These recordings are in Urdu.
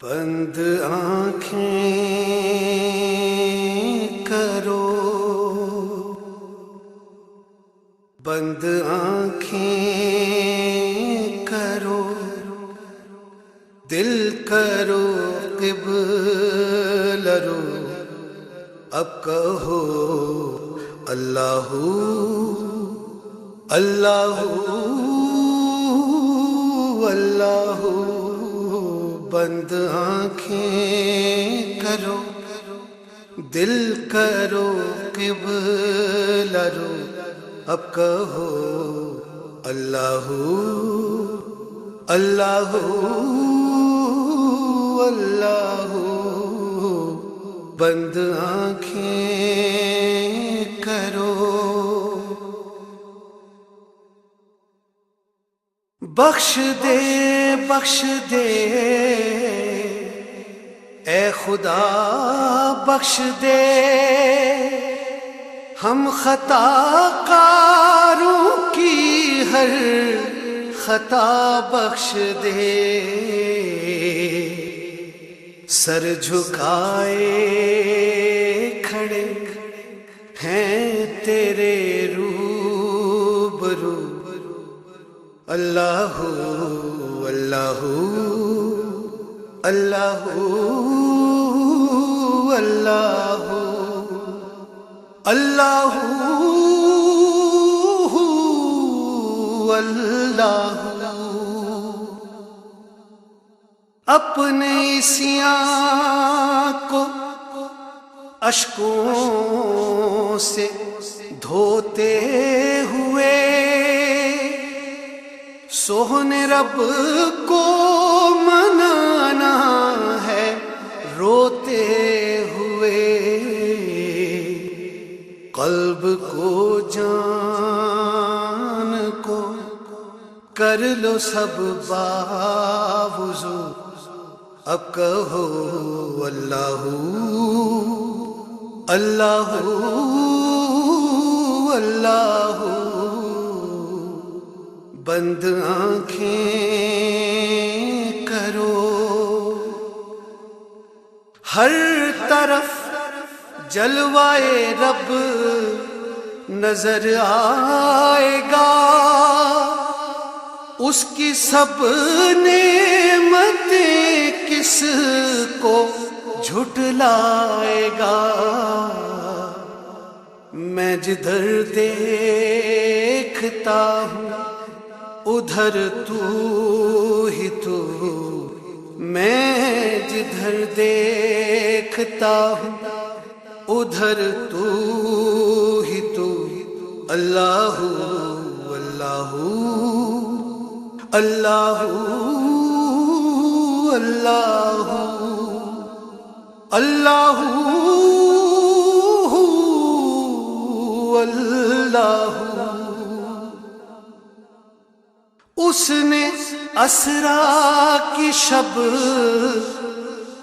بند آنکھیں کرو، بند آنکھیں کرو، دل کرو قبلہ رو، اب کہو اللہ اللہ اللہ۔ بند آنکھیں کرو، دل کرو قبلہ رو، اب کہو اللہ اللہ اللہ۔ بند آنکھیں کرو، بخش دے بخش دے اے خدا بخش دے، ہم خطا کاروں کی ہر خطا بخش دے، سر جھکائے کھڑے ہیں تیرے روبرو، اللہ اللہ اللہ اللہ اللہ اللہ۔ اپنے سیاہ کو اشکوں سے دھوتے ہوئے، سوہن رب کو منانا ہے روتے ہوئے، قلب کو جان کو کر لو سب باوضو، اب کہو اللہ اللہ اللہ۔ بند آنکھیں کرو، ہر طرف جلوائے رب نظر آئے گا، اس کی سب نعمتیں کس کو جھٹلائے گا، میں جدھر دیکھتا ہوں ادھر تو ہی تو، میں جدھر دیکھتا ہوں ادھر تو ہی تو، اللہ اللہ اللہ اللہ اللہ اللہ۔ اس نے اسرا کی شب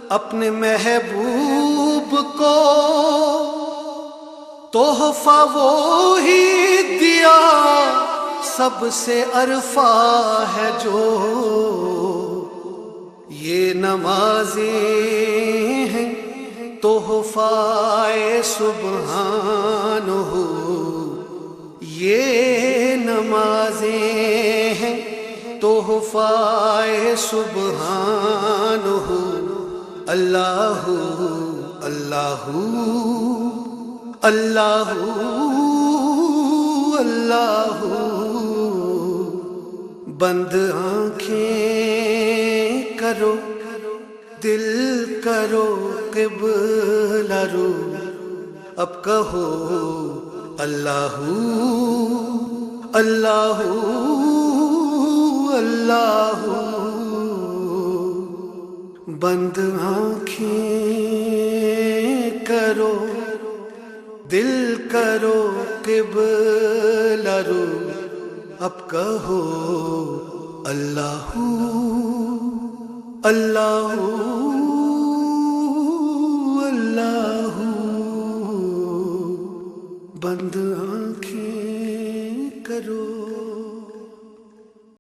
اپنے محبوب کو تحفہ وہی دیا، سب سے عرفہ ہے جو، یہ نمازیں ہیں تحفہ سبحانہ، یہ نمازیں ہیں تحفہ سبحانہ، اللہ اللہ اللہ اللہ۔ بند آنکھیں کرو، دل کرو قبلہ رو، اب کہو اللہ اللہ اللہ۔ بند آنکھیں کرو، دل کرو قبلہ رو، اب کہو اللہ اللہ اللہ۔ بند آنکھیں کرو۔